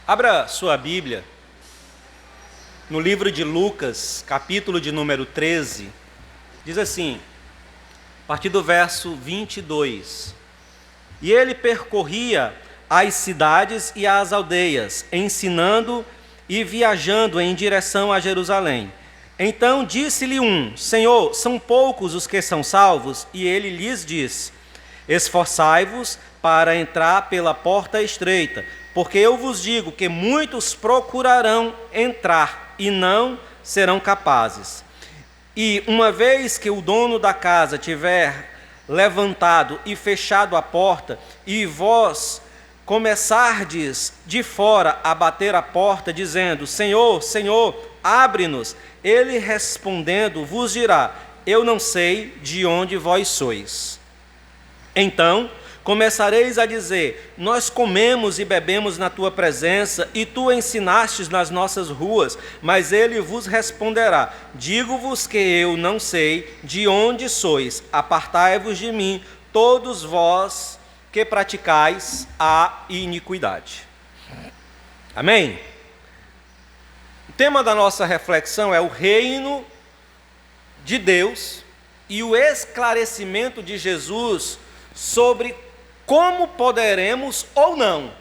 Abra sua Bíblia no livro de Lucas, capítulo de número 13, diz assim, a partir do verso 22. E ele percorria as cidades e as aldeias, ensinando e viajando em direção a Jerusalém. Então disse-lhe um: Senhor, são poucos os que são salvos? E ele lhes disse: esforçai-vos para entrar pela porta estreita, porque eu vos digo que muitos procurarão entrar e não serão capazes. E uma vez que o dono da casa tiver levantado e fechado a porta, e vós começardes de fora a bater a porta, dizendo: Senhor, Senhor, abre-nos, ele respondendo vos dirá: eu não sei de onde vós sois. Então começareis a dizer: nós comemos e bebemos na tua presença, e tu ensinastes nas nossas ruas. Mas ele vos responderá: digo-vos que eu não sei de onde sois, apartai-vos de mim, todos vós que praticais a iniquidade. Amém? O tema da nossa reflexão é o reino de Deus e o esclarecimento de Jesus sobre como poderemos ou não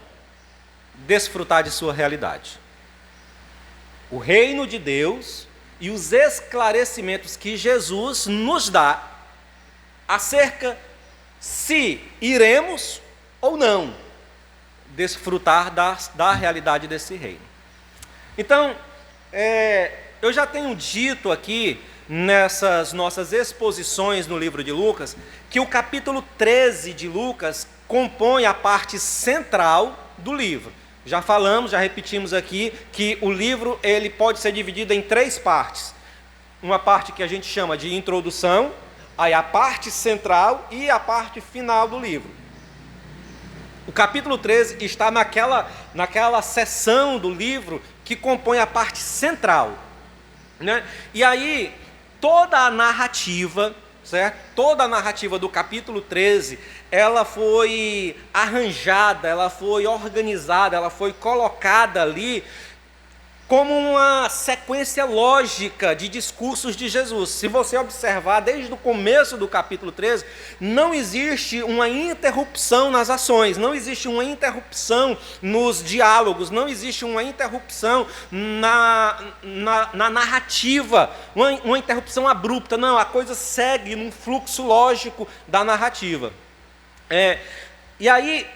desfrutar de sua realidade. O reino de Deus e os esclarecimentos que Jesus nos dá acerca se iremos ou não desfrutar da realidade desse reino. Então, eu já tenho dito aqui nessas nossas exposições no livro de Lucas, que o capítulo 13 de Lucas compõe a parte central do livro. Já falamos, já repetimos aqui, que o livro ele pode ser dividido em três partes. Uma parte que a gente chama de introdução, aí a parte central e a parte final do livro. O capítulo 13 está naquela seção do livro que compõe a parte central, né? E aí toda a narrativa, certo? Toda a narrativa do capítulo 13, ela foi arranjada, ela foi organizada, ela foi colocada ali como uma sequência lógica de discursos de Jesus. Se você observar desde o começo do capítulo 13, não existe uma interrupção nas ações, não existe uma interrupção nos diálogos, não existe uma interrupção na narrativa, uma interrupção abrupta. Não, a coisa segue num fluxo lógico da narrativa. E aí,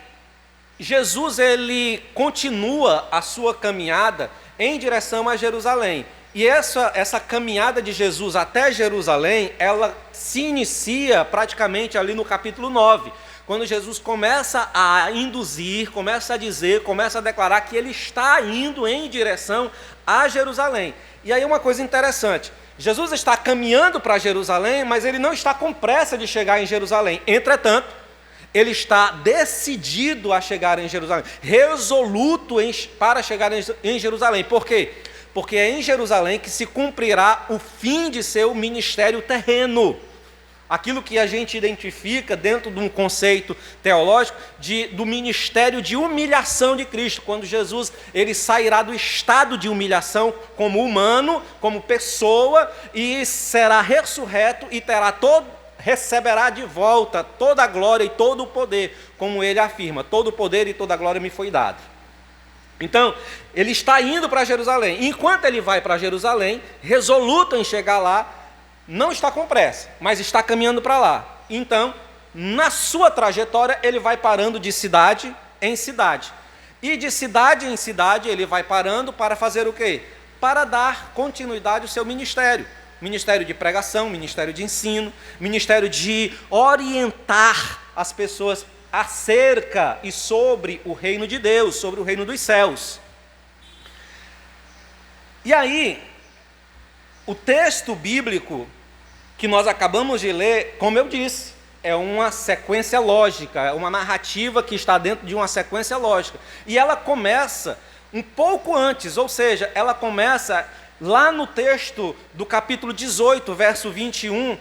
Jesus ele continua a sua caminhada em direção a Jerusalém. E essa caminhada de Jesus até Jerusalém, ela se inicia praticamente ali no capítulo 9, quando Jesus começa a induzir, começa a dizer, começa a declarar que ele está indo em direção a Jerusalém. E aí uma coisa interessante, Jesus está caminhando para Jerusalém, mas ele não está com pressa de chegar em Jerusalém. Entretanto, ele está decidido a chegar em Jerusalém, resoluto para chegar em Jerusalém. Por quê? Porque é em Jerusalém que se cumprirá o fim de seu ministério terreno. Aquilo que a gente identifica dentro de um conceito teológico do ministério de humilhação de Cristo, quando Jesus ele sairá do estado de humilhação como humano, como pessoa, e será ressurreto e receberá de volta toda a glória e todo o poder, como ele afirma: todo o poder e toda a glória me foi dado. Então, ele está indo para Jerusalém. Enquanto ele vai para Jerusalém, resoluto em chegar lá, não está com pressa, mas está caminhando para lá. Então, na sua trajetória, ele vai parando de cidade em cidade. E de cidade em cidade, ele vai parando para fazer o quê? Para dar continuidade ao seu ministério. Ministério de pregação, ministério de ensino, ministério de orientar as pessoas acerca e sobre o reino de Deus, sobre o reino dos céus. E aí, o texto bíblico que nós acabamos de ler, como eu disse, é uma sequência lógica, é uma narrativa que está dentro de uma sequência lógica. E ela começa um pouco antes, ou seja, ela começa lá no texto do capítulo 18, verso 21,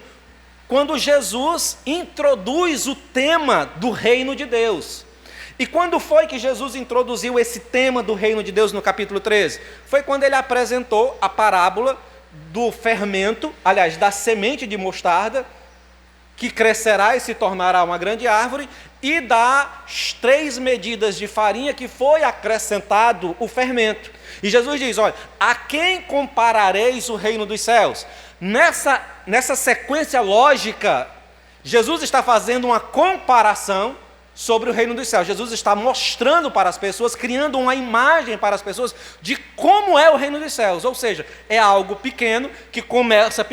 quando Jesus introduz o tema do reino de Deus. E quando foi que Jesus introduziu esse tema do reino de Deus no capítulo 13? Foi quando ele apresentou a parábola do fermento, aliás, da semente de mostarda, que crescerá e se tornará uma grande árvore, e das 3 medidas de farinha que foi acrescentado o fermento. E Jesus diz, olha, a quem comparareis o reino dos céus? Nessa sequência lógica, Jesus está fazendo uma comparação sobre o reino dos céus. Jesus está mostrando para as pessoas, criando uma imagem para as pessoas de como é o reino dos céus. Ou seja, é algo pequeno, que começa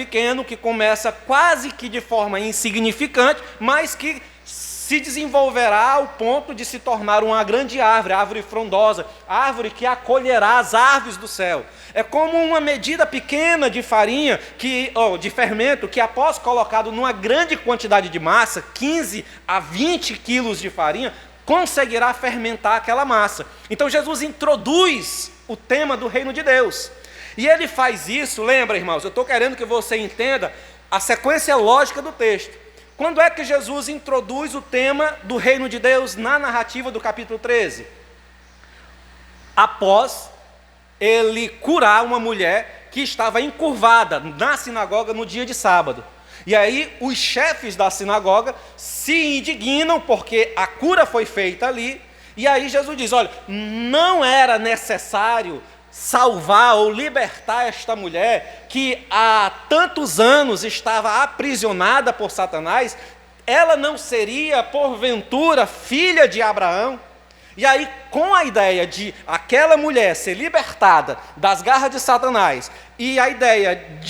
quase que de forma insignificante, mas que se desenvolverá ao ponto de se tornar uma grande árvore, árvore frondosa, árvore que acolherá as aves do céu. É como uma medida pequena de farinha, de fermento, que após colocado numa grande quantidade de massa, 15 a 20 quilos de farinha, conseguirá fermentar aquela massa. Então Jesus introduz o tema do reino de Deus. E ele faz isso, lembra, irmãos, eu estou querendo que você entenda a sequência lógica do texto. Quando é que Jesus introduz o tema do reino de Deus na narrativa do capítulo 13? Após ele curar uma mulher que estava encurvada na sinagoga no dia de sábado. E aí os chefes da sinagoga se indignam porque a cura foi feita ali. E aí Jesus diz, olha, não era necessário salvar ou libertar esta mulher que há tantos anos estava aprisionada por Satanás. Ela não seria, porventura, filha de Abraão? E aí, com a ideia de aquela mulher ser libertada das garras de Satanás e a ideia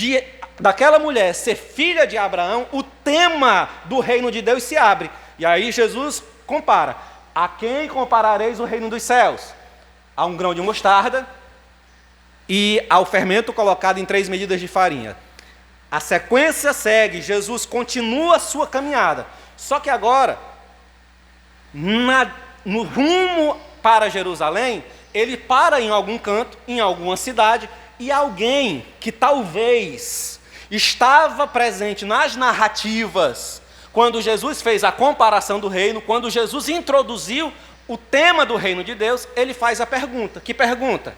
daquela mulher ser filha de Abraão, o tema do reino de Deus se abre. E aí Jesus compara. A quem comparareis o reino dos céus? A um grão de mostarda e ao fermento colocado em 3 medidas de farinha. A sequência segue, Jesus continua a sua caminhada. Só que agora, no rumo para Jerusalém, ele para em algum canto, em alguma cidade, e alguém que talvez estava presente nas narrativas, quando Jesus fez a comparação do reino, quando Jesus introduziu o tema do reino de Deus, ele faz a pergunta. Que pergunta?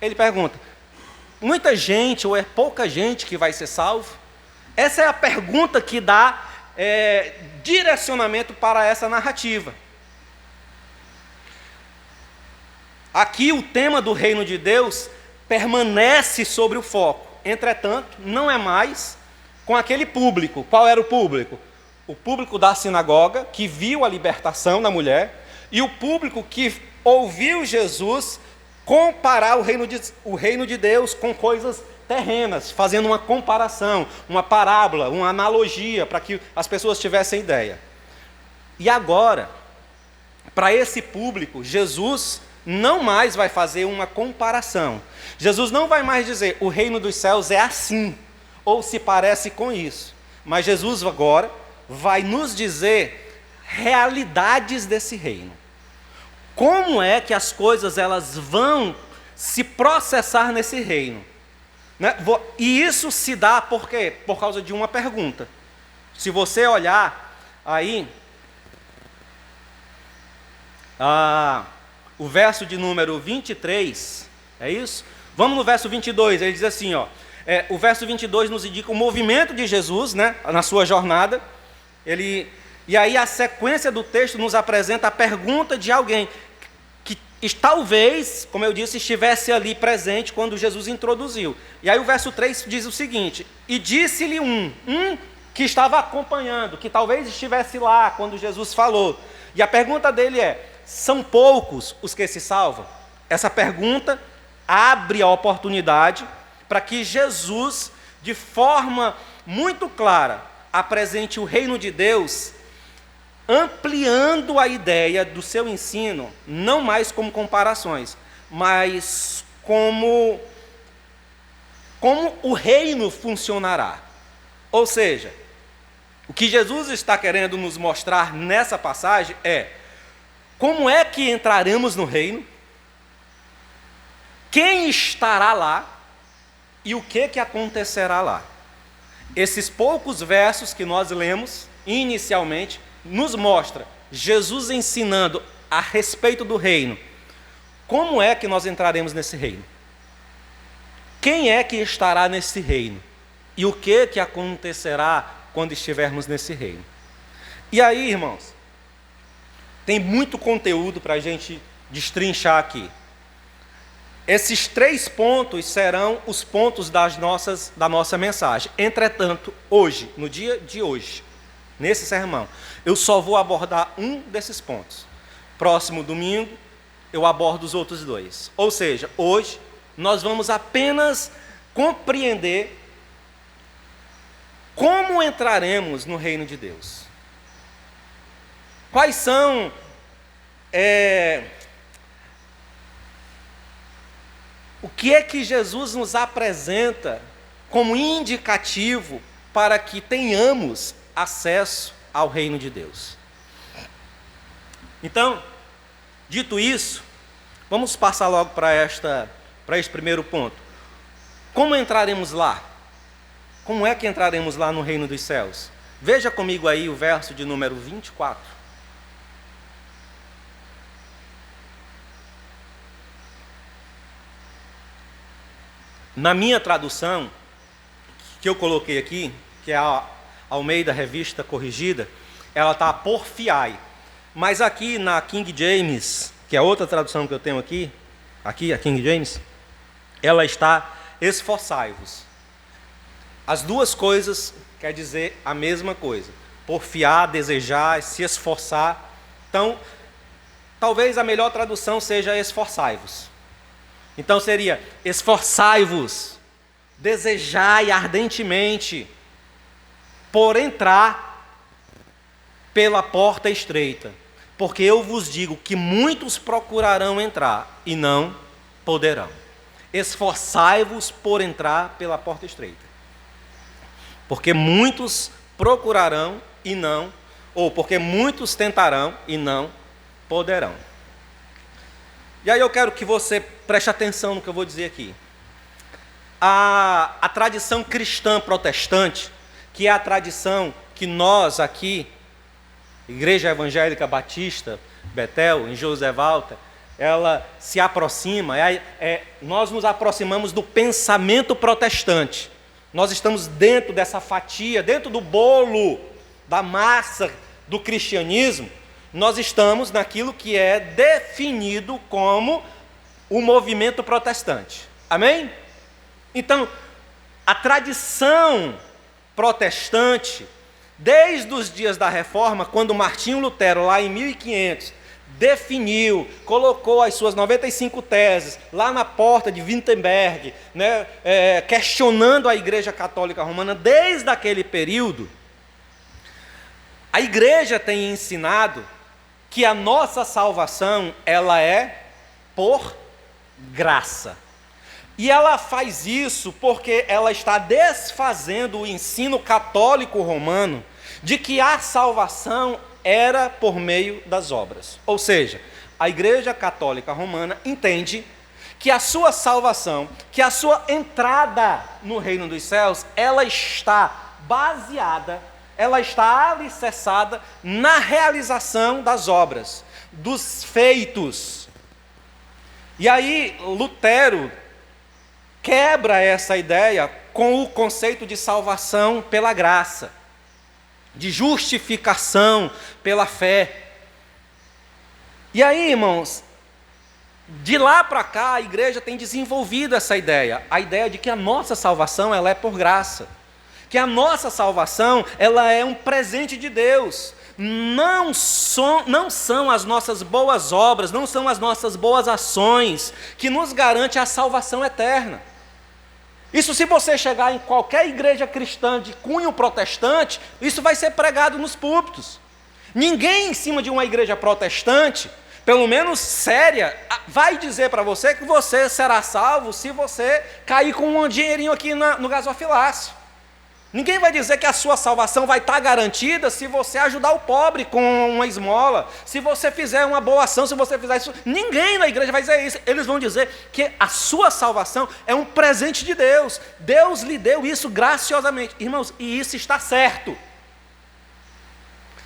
Ele pergunta, muita gente ou é pouca gente que vai ser salvo? Essa é a pergunta que dá direcionamento para essa narrativa. Aqui o tema do reino de Deus permanece sobre o foco. Entretanto, não é mais com aquele público. Qual era o público? O público da sinagoga, que viu a libertação da mulher, e o público que ouviu Jesus comparar o reino de Deus com coisas terrenas, fazendo uma comparação, uma parábola, uma analogia, para que as pessoas tivessem ideia. E agora, para esse público, Jesus não mais vai fazer uma comparação. Jesus não vai mais dizer, o reino dos céus é assim, ou se parece com isso. Mas Jesus agora vai nos dizer realidades desse reino. Como é que as coisas elas vão se processar nesse reino? Né? E isso se dá por quê? Por causa de uma pergunta. Se você olhar aí, o verso de número 23, é isso? Vamos no verso 22, ele diz assim, o verso 22 nos indica o movimento de Jesus, né, na sua jornada. E aí a sequência do texto nos apresenta a pergunta de alguém que talvez, como eu disse, estivesse ali presente quando Jesus introduziu. E aí o verso 3 diz o seguinte, e disse-lhe um que estava acompanhando, que talvez estivesse lá quando Jesus falou. E a pergunta dele é, são poucos os que se salvam? Essa pergunta abre a oportunidade para que Jesus, de forma muito clara, apresente o reino de Deus, ampliando a ideia do seu ensino, não mais como comparações, mas como o reino funcionará. Ou seja, o que Jesus está querendo nos mostrar nessa passagem é como é que entraremos no reino, quem estará lá e o que acontecerá lá. Esses poucos versos que nós lemos inicialmente nos mostra Jesus ensinando a respeito do reino. Como é que nós entraremos nesse reino? Quem é que estará nesse reino? E o que acontecerá quando estivermos nesse reino? E aí, irmãos, tem muito conteúdo para a gente destrinchar aqui. Esses 3 pontos serão os pontos da nossa mensagem. Entretanto, hoje, no dia de hoje, nesse sermão, eu só vou abordar um desses pontos. Próximo domingo, eu abordo os outros 2. Ou seja, hoje, nós vamos apenas compreender como entraremos no reino de Deus. Quais são o que é que Jesus nos apresenta como indicativo para que tenhamos acesso ao reino de Deus? Então, dito isso, vamos passar logo para este primeiro ponto. Como entraremos lá? Como é que entraremos lá no reino dos céus? Veja comigo aí o verso de número 24. Na minha tradução, que eu coloquei aqui, que é a Almeida Revista Corrigida, ela está porfiai. Mas aqui na King James, que é outra tradução que eu tenho aqui a King James, ela está esforçai-vos. As duas coisas quer dizer a mesma coisa. Porfiar, desejar, se esforçar. Então, talvez a melhor tradução seja esforçai-vos. Então seria: esforçai-vos, desejai ardentemente por entrar pela porta estreita, porque eu vos digo que muitos procurarão entrar e não poderão. Esforçai-vos por entrar pela porta estreita, porque muitos procurarão e não, ou porque muitos tentarão e não poderão. E aí eu quero que você preste atenção no que eu vou dizer aqui. A tradição cristã protestante, que é a tradição que nós aqui, Igreja Evangélica Batista, Betel, em José Walter, ela se aproxima, nós nos aproximamos do pensamento protestante. Nós estamos dentro dessa fatia, dentro do bolo, da massa do cristianismo. Nós estamos naquilo que é definido como o movimento protestante. Amém? Então, a tradição protestante, desde os dias da Reforma, quando Martinho Lutero, lá em 1500, definiu, colocou as suas 95 teses lá na porta de Wittenberg, né, questionando a Igreja Católica Romana, desde aquele período, a Igreja tem ensinado que a nossa salvação, ela é por graça. E ela faz isso porque ela está desfazendo o ensino católico romano de que a salvação era por meio das obras. Ou seja, a Igreja Católica Romana entende que a sua salvação, que a sua entrada no reino dos céus, ela está baseada, ela está alicerçada na realização das obras, dos feitos. E aí Lutero quebra essa ideia com o conceito de salvação pela graça, de justificação pela fé. E aí, irmãos, de lá para cá a igreja tem desenvolvido essa ideia, a ideia de que a nossa salvação ela é por graça, que a nossa salvação ela é um presente de Deus. Não são as nossas boas obras, não são as nossas boas ações que nos garante a salvação eterna. Isso, se você chegar em qualquer igreja cristã de cunho protestante, isso vai ser pregado nos púlpitos. Ninguém em cima de uma igreja protestante, pelo menos séria, vai dizer para você que você será salvo se você cair com um dinheirinho aqui no gasofilácio. Ninguém vai dizer que a sua salvação vai estar garantida se você ajudar o pobre com uma esmola, se você fizer uma boa ação, se você fizer isso. Ninguém na igreja vai dizer isso. Eles vão dizer que a sua salvação é um presente de Deus. Deus lhe deu isso graciosamente. Irmãos, e isso está certo.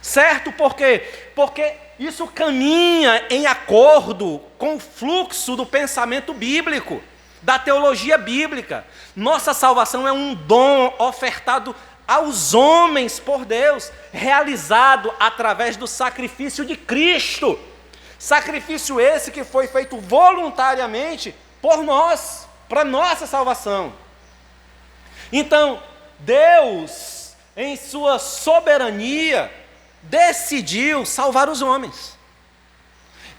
Certo por quê? Porque isso caminha em acordo com o fluxo do pensamento bíblico, da teologia bíblica. Nossa salvação é um dom ofertado aos homens por Deus, realizado através do sacrifício de Cristo. Sacrifício esse que foi feito voluntariamente por nós, para nossa salvação. Então, Deus, em sua soberania, decidiu salvar os homens.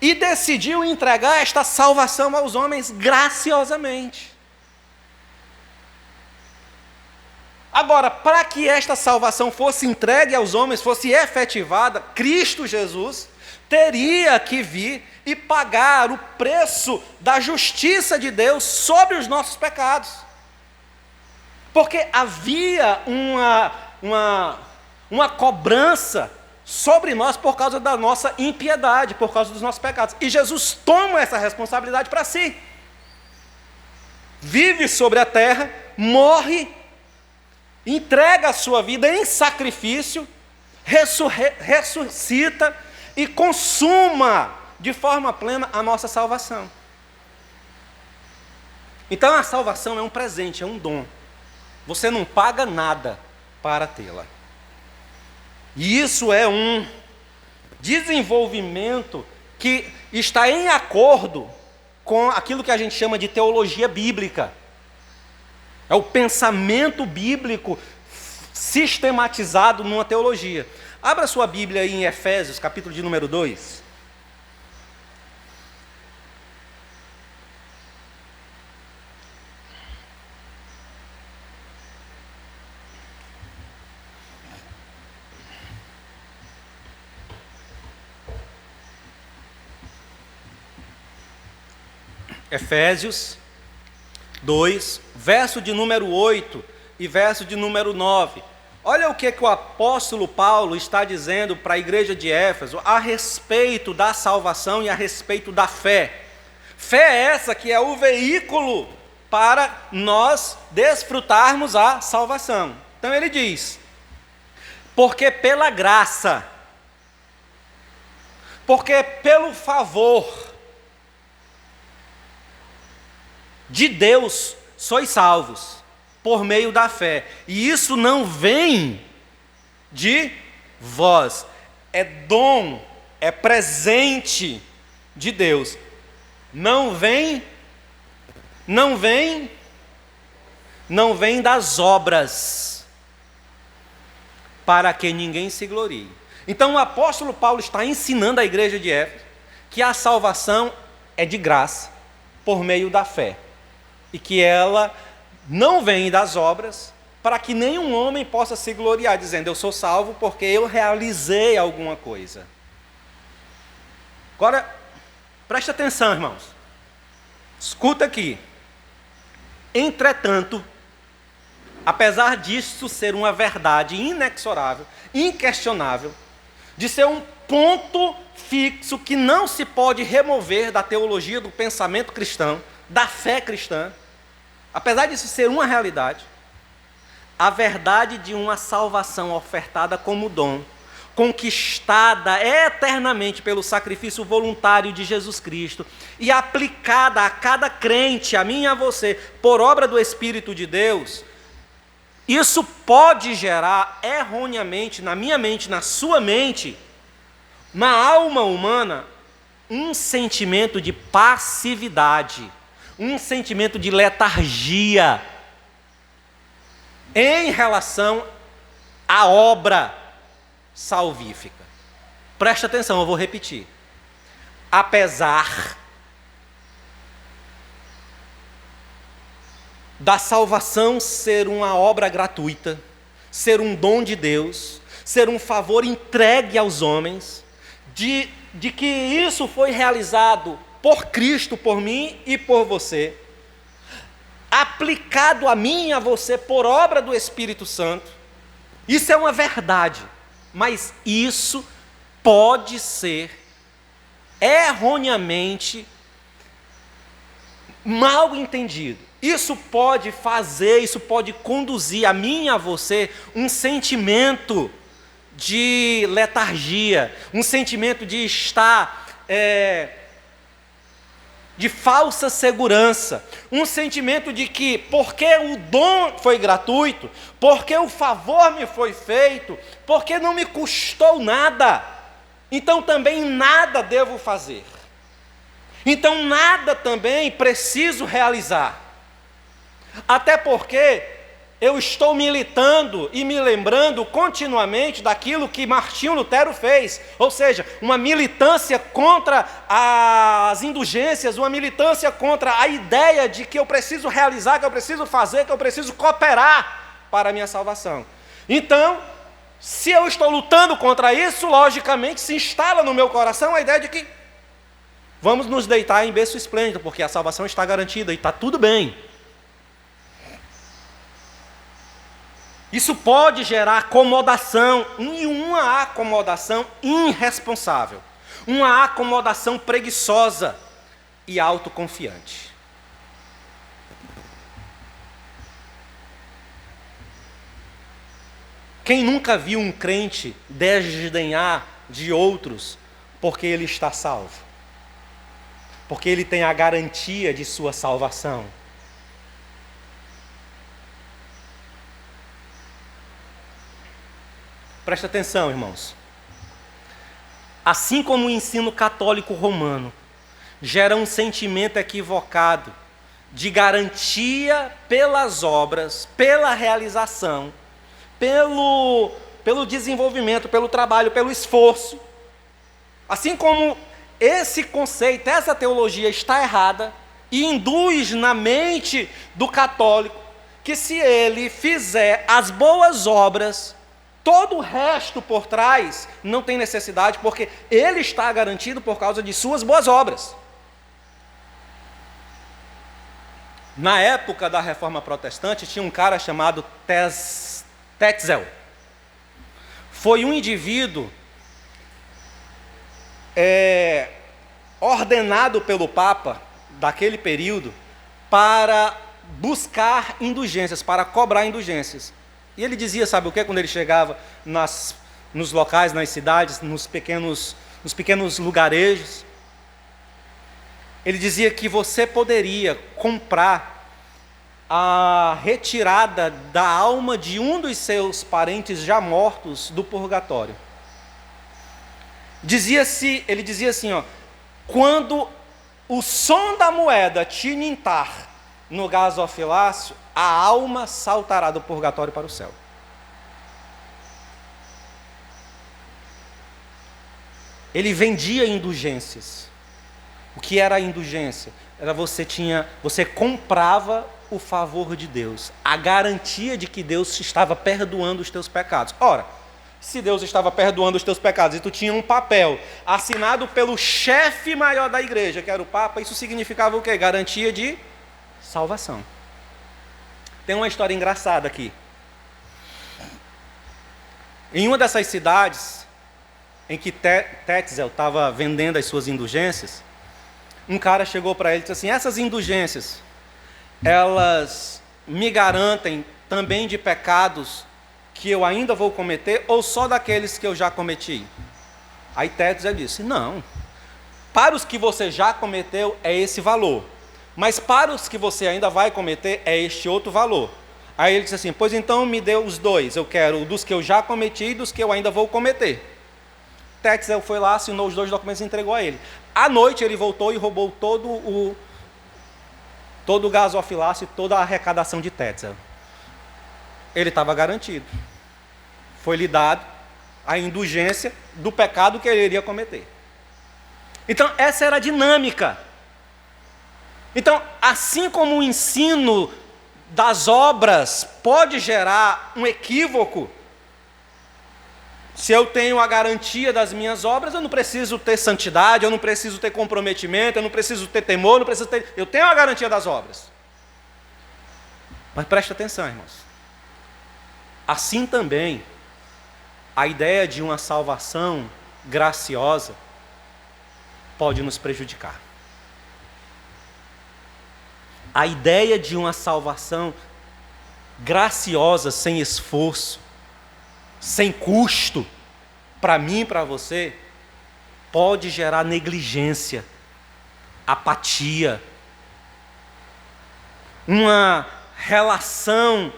E decidiu entregar esta salvação aos homens graciosamente. Agora, para que esta salvação fosse entregue aos homens, fosse efetivada, Cristo Jesus teria que vir e pagar o preço da justiça de Deus sobre os nossos pecados. Porque havia uma cobrança sobre nós por causa da nossa impiedade, por causa dos nossos pecados. E Jesus toma essa responsabilidade para si. Vive sobre a terra, morre, entrega a sua vida em sacrifício, ressuscita e consuma de forma plena a nossa salvação. Então a salvação é um presente, é um dom. Você não paga nada para tê-la. E isso é um desenvolvimento que está em acordo com aquilo que a gente chama de teologia bíblica. É o pensamento bíblico sistematizado numa teologia. Abra sua Bíblia aí em Efésios, capítulo de número 2. Efésios 2, verso de número 8 e verso de número 9. Olha o que o apóstolo Paulo está dizendo para a igreja de Éfeso a respeito da salvação e a respeito da fé. Fé essa que é o veículo para nós desfrutarmos a salvação. Então ele diz: porque pela graça, porque pelo favor de Deus sois salvos, por meio da fé. E isso não vem de vós, é dom, é presente de Deus. Não vem das obras, para que ninguém se glorie. Então o apóstolo Paulo está ensinando à igreja de Éfeso que a salvação é de graça, por meio da fé. E que ela não vem das obras, para que nenhum homem possa se gloriar, dizendo: eu sou salvo porque eu realizei alguma coisa. Agora, preste atenção, irmãos. Escuta aqui. Entretanto, apesar disso ser uma verdade inexorável, inquestionável, de ser um ponto fixo que não se pode remover da teologia do pensamento cristão, da fé cristã, apesar disso ser uma realidade, a verdade de uma salvação ofertada como dom, conquistada eternamente pelo sacrifício voluntário de Jesus Cristo e aplicada a cada crente, a mim e a você, por obra do Espírito de Deus, isso pode gerar erroneamente na minha mente, na sua mente, na alma humana, um sentimento de passividade, um sentimento de letargia em relação à obra salvífica. Presta atenção, eu vou repetir. Apesar da salvação ser uma obra gratuita, ser um dom de Deus, ser um favor entregue aos homens, de que isso foi realizado por Cristo, por mim e por você, aplicado a mim e a você por obra do Espírito Santo, isso é uma verdade, mas isso pode ser erroneamente mal entendido. Isso pode conduzir a mim e a você um sentimento de letargia, um sentimento de estar de falsa segurança, um sentimento de que porque o dom foi gratuito, porque o favor me foi feito, porque não me custou nada, então também nada devo fazer. Então nada também preciso realizar. Até porque eu estou militando e me lembrando continuamente daquilo que Martinho Lutero fez, ou seja, uma militância contra as indulgências, uma militância contra a ideia de que eu preciso realizar, que eu preciso fazer, que eu preciso cooperar para a minha salvação. Então, se eu estou lutando contra isso, logicamente se instala no meu coração a ideia de que vamos nos deitar em berço esplêndido, porque a salvação está garantida e está tudo bem. Isso pode gerar acomodação, e uma acomodação irresponsável, uma acomodação preguiçosa e autoconfiante. Quem nunca viu um crente desdenhar de outros porque ele está salvo? Porque ele tem a garantia de sua salvação. Presta atenção, irmãos. Assim como o ensino católico romano gera um sentimento equivocado de garantia pelas obras, pela realização, pelo desenvolvimento, pelo trabalho, pelo esforço. Assim como esse conceito, essa teologia está errada e induz na mente do católico que se ele fizer as boas obras, todo o resto por trás não tem necessidade, porque ele está garantido por causa de suas boas obras. Na época da Reforma Protestante, tinha um cara chamado Tetzel. Foi um indivíduo ordenado pelo Papa, daquele período, para buscar indulgências, para cobrar indulgências. E ele dizia, sabe o que? Quando ele chegava nos locais, nas cidades, nos pequenos lugarejos, ele dizia que você poderia comprar a retirada da alma de um dos seus parentes já mortos do purgatório. Ele dizia assim, quando o som da moeda tilintar no gasofilácio, a alma saltará do purgatório para o céu. Ele vendia indulgências. O que era a indulgência? Era você comprava o favor de Deus, a garantia de que Deus estava perdoando os teus pecados. Ora, se Deus estava perdoando os teus pecados e tu tinha um papel assinado pelo chefe maior da igreja, que era o Papa, isso significava o quê? Garantia de salvação. Tem uma história engraçada aqui. Em uma dessas cidades em que Tetzel estava vendendo as suas indulgências, um cara chegou para ele e disse assim: essas indulgências, elas me garantem também de pecados que eu ainda vou cometer ou só daqueles que eu já cometi? Aí Tetzel disse: não, para os que você já cometeu é esse valor, mas para os que você ainda vai cometer é este outro valor. Aí ele disse assim: pois então me dê os dois, eu quero dos que eu já cometi e dos que eu ainda vou cometer. Tetzel foi lá, assinou os dois documentos e entregou a ele. À noite ele voltou e roubou todo o gasofilácio e toda a arrecadação de Tetzel. Ele estava garantido. Foi-lhe dado a indulgência do pecado que ele iria cometer. Então essa era a dinâmica. Então, assim como o ensino das obras pode gerar um equívoco, se eu tenho a garantia das minhas obras, eu não preciso ter santidade, eu não preciso ter comprometimento, eu não preciso ter temor, eu tenho a garantia das obras. Mas preste atenção, irmãos. Assim também, a ideia de uma salvação graciosa pode nos prejudicar. A ideia de uma salvação graciosa, sem esforço, sem custo, para mim e para você, pode gerar negligência, apatia, uma relação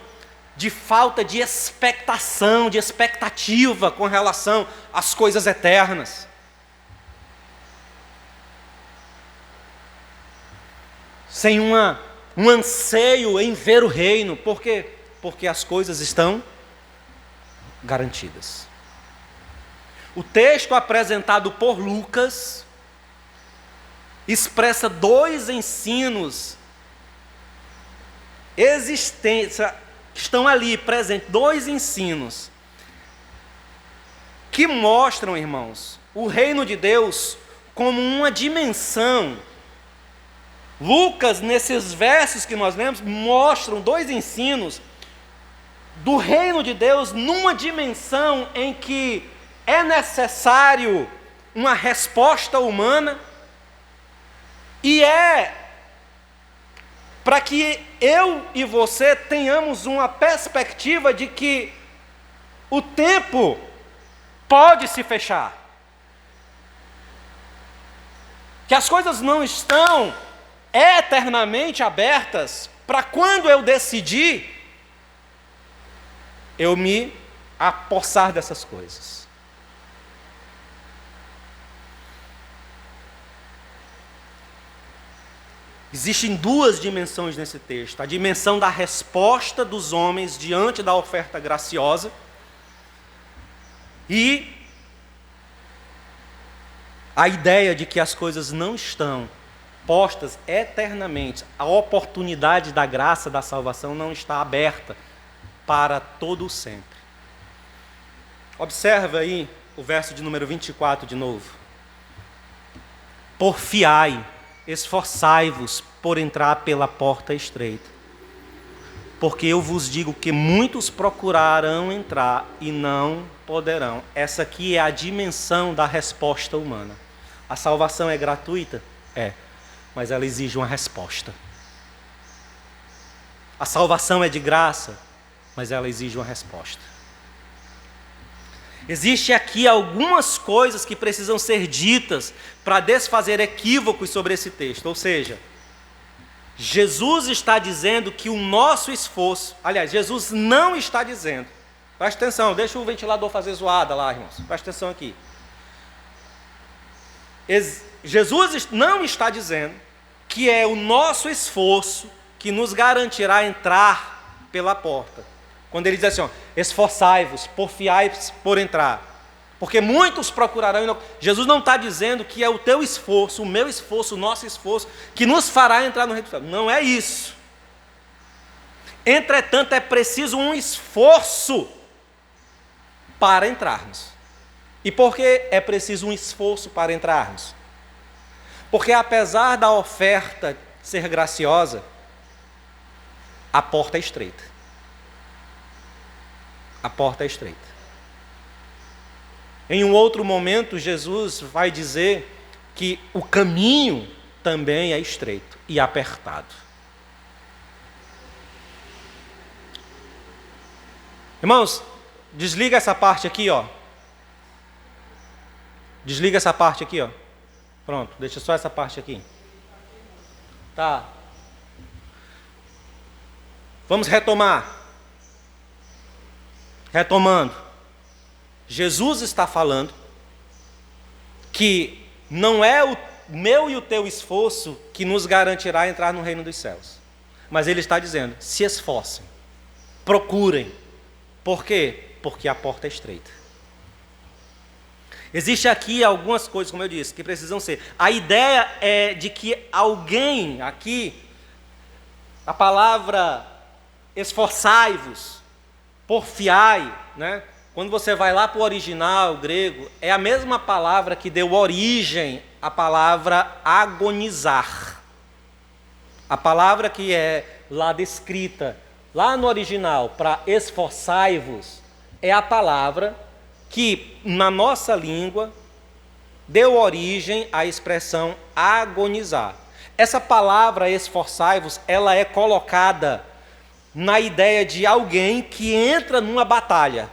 de falta de expectação, de expectativa com relação às coisas eternas. Sem um anseio em ver o reino. Por quê? Porque as coisas estão garantidas. O texto apresentado por Lucas expressa dois ensinos existentes, que estão ali presentes, dois ensinos que mostram, irmãos, o reino de Deus como uma dimensão. Lucas, nesses versos que nós lemos, mostram dois ensinos do reino de Deus numa dimensão em que é necessário uma resposta humana e para que eu e você tenhamos uma perspectiva de que o tempo pode se fechar, que as coisas não estão eternamente abertas para quando eu decidir, eu me apossar dessas coisas. Existem duas dimensões nesse texto. A dimensão da resposta dos homens diante da oferta graciosa e a ideia de que as coisas não estão postas eternamente. A oportunidade da graça, da salvação não está aberta para todo o sempre. Observa aí o verso de número 24 de novo. Porfiai, esforçai-vos por entrar pela porta estreita, porque eu vos digo que muitos procurarão entrar e não poderão. Essa aqui é a dimensão da resposta humana. A salvação é gratuita? É, mas ela exige uma resposta. A salvação é de graça, mas ela exige uma resposta. Existem aqui algumas coisas que precisam ser ditas para desfazer equívocos sobre esse texto. Ou seja, Jesus está dizendo que o nosso esforço... Aliás, Jesus não está dizendo... Presta atenção, deixa o ventilador fazer zoada lá, irmãos. Presta atenção aqui. Jesus não está dizendo que é o nosso esforço que nos garantirá entrar pela porta. Quando ele diz assim, ó, esforçai-vos, porfiai-vos por entrar. Porque muitos procurarão e não... Jesus não está dizendo que é o teu esforço, o meu esforço, o nosso esforço, que nos fará entrar no reino do céu. Não é isso. Entretanto, é preciso um esforço para entrarmos. E por que é preciso um esforço para entrarmos? Porque apesar da oferta ser graciosa, a porta é estreita. A porta é estreita. Em um outro momento, Jesus vai dizer que o caminho também é estreito e apertado. Irmãos, desliga essa parte aqui, ó. Desliga essa parte aqui, ó. Pronto, deixa só essa parte aqui. Tá. Vamos retomar. Retomando, Jesus está falando que não é o meu e o teu esforço que nos garantirá entrar no reino dos céus. Mas ele está dizendo, se esforcem, procurem. Por quê? Porque a porta é estreita. Existe aqui algumas coisas, como eu disse, que precisam ser. A ideia é de que alguém aqui, a palavra esforçai-vos, porfiai, né? Quando você vai lá para o original grego, é a mesma palavra que deu origem à palavra agonizar. A palavra que é lá descrita, lá no original, para esforçai-vos, é a palavra que, na nossa língua, deu origem à expressão agonizar. Essa palavra esforçai-vos, ela é colocada na ideia de alguém que entra numa batalha.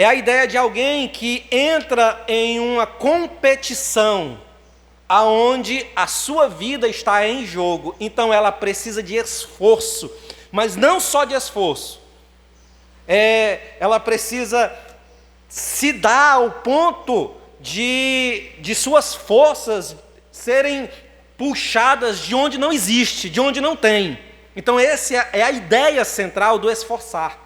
é a ideia de alguém que entra em uma competição aonde a sua vida está em jogo. Então ela precisa de esforço, mas não só de esforço. Ela precisa se dar ao ponto de suas forças serem puxadas de onde não existe, de onde não tem. Então essa é a ideia central do esforçar.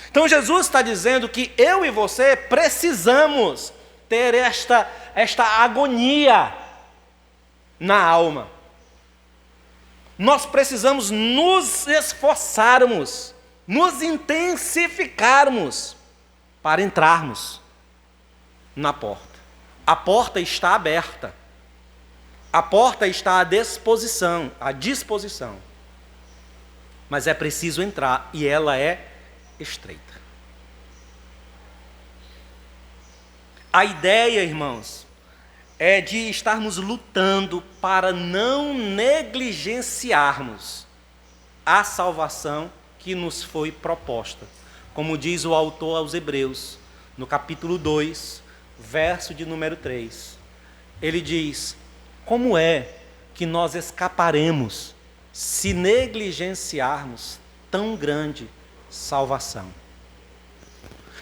Então Jesus está dizendo que eu e você precisamos ter esta agonia na alma. Nós precisamos nos esforçarmos, nos intensificarmos para entrarmos na porta. A porta está aberta. A porta está à disposição. Mas é preciso entrar e ela é estreita. A ideia, irmãos, é de estarmos lutando para não negligenciarmos a salvação que nos foi proposta. Como diz o autor aos Hebreus, no capítulo 2, verso de número 3. Ele diz: como é que nós escaparemos se negligenciarmos tão grande salvação?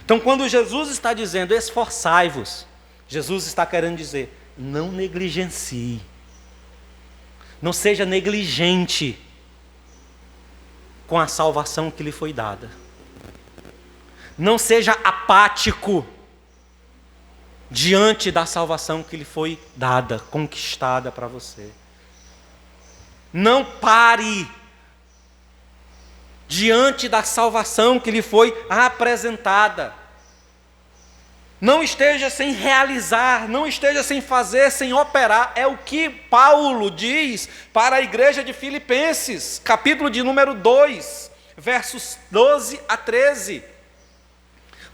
Então, quando Jesus está dizendo esforçai-vos, Jesus está querendo dizer, não negligencie, não seja negligente com a salvação que lhe foi dada, não seja apático diante da salvação que lhe foi dada, conquistada para você. Não pare diante da salvação que lhe foi apresentada. Não esteja sem realizar, não esteja sem fazer, sem operar. É o que Paulo diz para a igreja de Filipenses, capítulo de número 2, versos 12 a 13.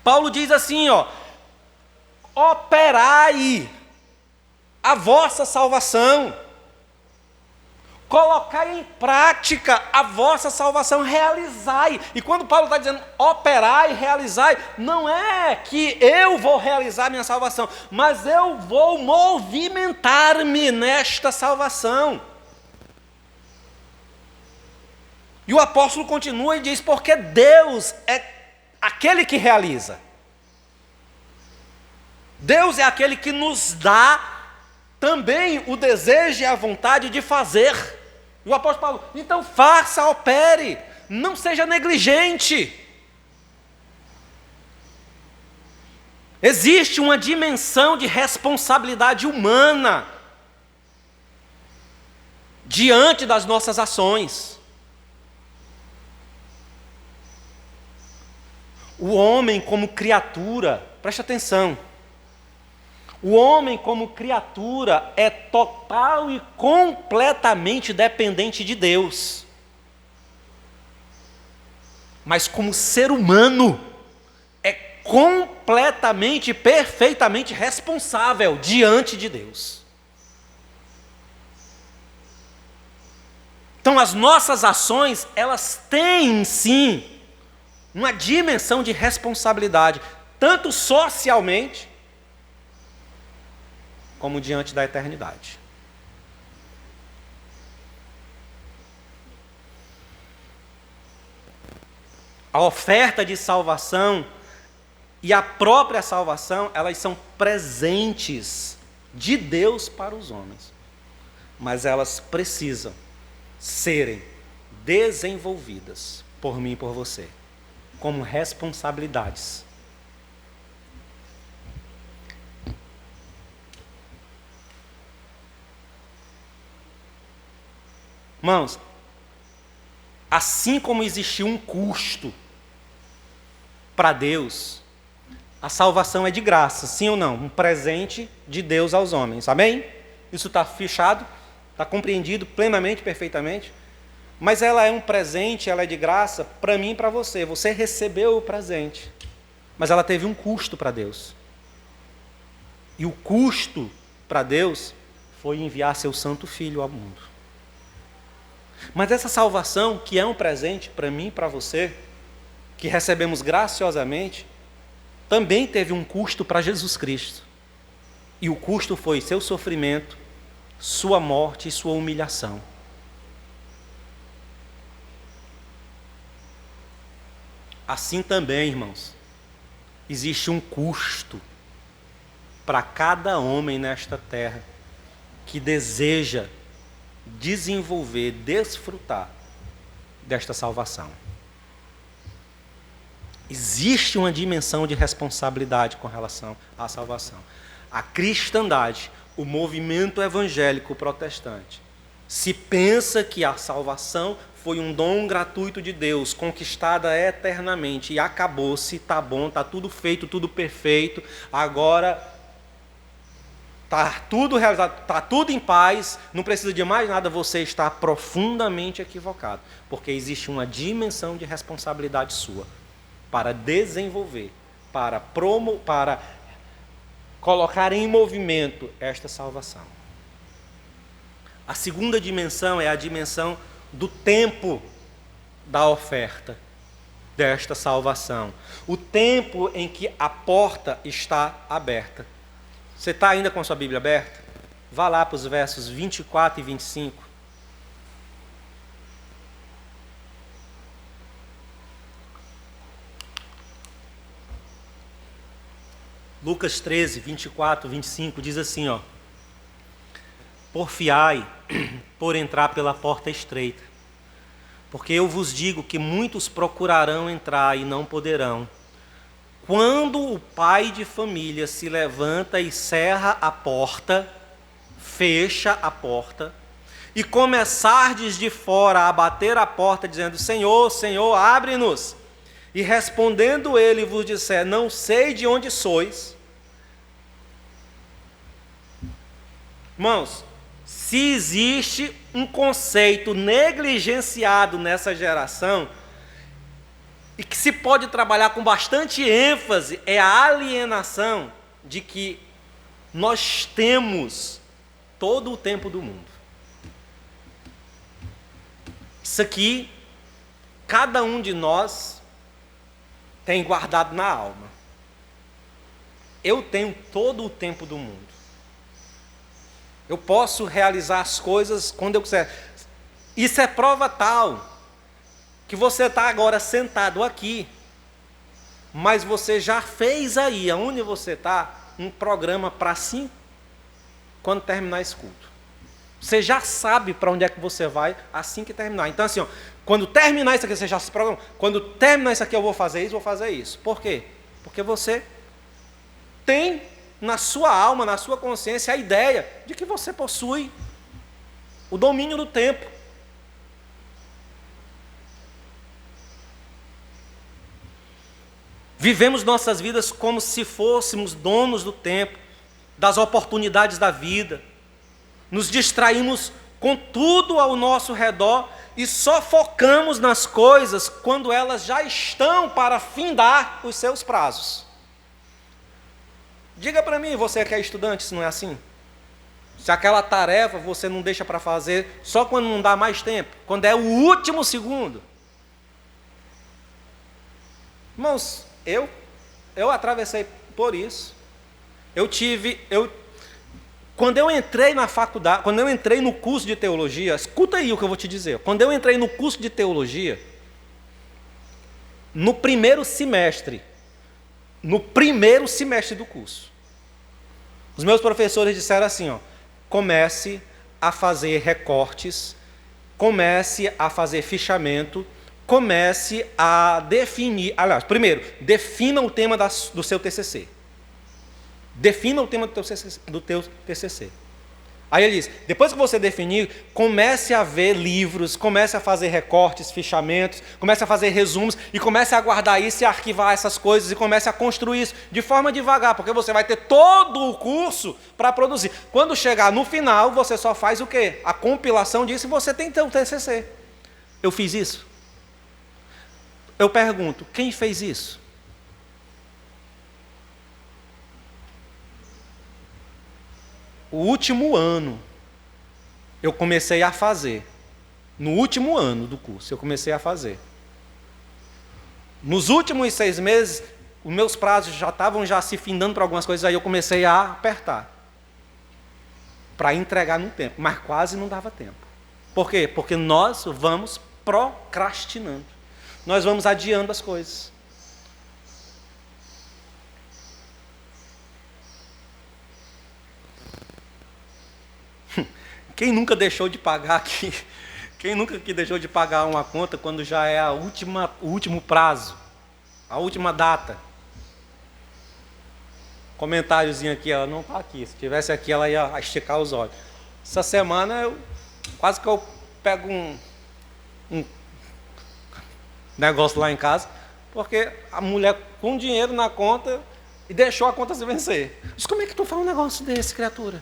Paulo diz assim, operai a vossa salvação, colocai em prática a vossa salvação, realizai. E quando Paulo está dizendo operai, realizai, não é que eu vou realizar minha salvação, mas eu vou movimentar-me nesta salvação. E o apóstolo continua e diz, porque Deus é aquele que realiza. Deus é aquele que nos dá também o desejo e a vontade de fazer. E o apóstolo Paulo, então faça, opere, não seja negligente. Existe uma dimensão de responsabilidade humana diante das nossas ações. O homem como criatura, preste atenção, o homem como criatura é total e completamente dependente de Deus. Mas como ser humano, é completamente, perfeitamente responsável diante de Deus. Então as nossas ações, elas têm sim uma dimensão de responsabilidade, tanto socialmente, como diante da eternidade. A oferta de salvação e a própria salvação, elas são presentes de Deus para os homens. Mas elas precisam serem desenvolvidas por mim e por você, como responsabilidades. Irmãos, assim como existiu um custo para Deus, a salvação é de graça, sim ou não? Um presente de Deus aos homens, amém? Isso está fechado, está compreendido plenamente, perfeitamente, mas ela é um presente, ela é de graça para mim e para você. Você recebeu o presente, mas ela teve um custo para Deus. E o custo para Deus foi enviar seu santo Filho ao mundo. Mas essa salvação, que é um presente para mim e para você, que recebemos graciosamente, também teve um custo para Jesus Cristo. E o custo foi seu sofrimento, sua morte e sua humilhação. Assim também, irmãos, existe um custo para cada homem nesta terra que deseja desenvolver, desfrutar desta salvação. Existe uma dimensão de responsabilidade com relação à salvação. A cristandade, o movimento evangélico protestante, se pensa que a salvação foi um dom gratuito de Deus, conquistada eternamente, e acabou-se, está bom, está tudo feito, tudo perfeito, agora está tudo realizado, está tudo em paz, não precisa de mais nada, você está profundamente equivocado, porque existe uma dimensão de responsabilidade sua, para desenvolver, para colocar em movimento esta salvação. A segunda dimensão é a dimensão do tempo da oferta desta salvação. O tempo em que a porta está aberta. Você está ainda com a sua Bíblia aberta? Vá lá para os versos 24 e 25. Lucas 13, 24, 25 diz assim, ó: porfiai por entrar pela porta estreita, porque eu vos digo que muitos procurarão entrar e não poderão. Quando o pai de família se levanta e cerra a porta, fecha a porta, e começardes de fora a bater a porta, dizendo: Senhor, Senhor, abre-nos. E respondendo ele vos disser: não sei de onde sois. Irmãos, se existe um conceito negligenciado nessa geração, e que se pode trabalhar com bastante ênfase, é a alienação de que nós temos todo o tempo do mundo. Isso aqui, cada um de nós tem guardado na alma. Eu tenho todo o tempo do mundo. Eu posso realizar as coisas quando eu quiser. Isso é prova tal que você está agora sentado aqui, mas você já fez aí, aonde você está, um programa para si, quando terminar esse culto. Você já sabe para onde é que você vai assim que terminar. Então assim, ó, quando terminar isso aqui, você já se programa. Quando terminar isso aqui, eu vou fazer isso, vou fazer isso. Por quê? Porque você tem na sua alma, na sua consciência, a ideia de que você possui o domínio do tempo. Vivemos nossas vidas como se fôssemos donos do tempo, das oportunidades da vida. Nos distraímos com tudo ao nosso redor e só focamos nas coisas quando elas já estão para findar os seus prazos. Diga para mim, você que é estudante, se não é assim? Se aquela tarefa você não deixa para fazer só quando não dá mais tempo, quando é o último segundo. Irmãos, eu atravessei por isso. Quando eu entrei na faculdade, quando eu entrei no curso de teologia, escuta aí o que eu vou te dizer. Quando eu entrei no curso de teologia, no primeiro semestre do curso, os meus professores disseram assim, ó: comece a fazer recortes, comece a fazer fichamento, comece a definir, aliás, primeiro, defina o tema do seu TCC. Defina o tema do teu TCC. Aí ele diz, depois que você definir, comece a ver livros, comece a fazer recortes, fichamentos, comece a fazer resumos e comece a guardar isso e arquivar essas coisas e comece a construir isso de forma devagar, porque você vai ter todo o curso para produzir. Quando chegar no final, você só faz o quê? A compilação disso e você tem então o TCC. Eu fiz isso? Eu pergunto, quem fez isso? O último ano, eu comecei a fazer. No último ano do curso, eu comecei a fazer. Nos últimos 6 meses, os meus prazos já estavam se findando para algumas coisas, aí eu comecei a apertar para entregar no tempo, mas quase não dava tempo. Por quê? Porque nós vamos procrastinando, nós vamos adiando as coisas. Quem nunca deixou de pagar aqui? Quem nunca que deixou de pagar uma conta quando já é o último prazo, a última data? Comentáriozinho aqui, ela não está aqui. Se tivesse aqui, ela ia esticar os olhos. Essa semana, quase que eu pego um negócio lá em casa, porque a mulher com dinheiro na conta e deixou a conta se vencer. Mas como é que tu faz um negócio desse, criatura?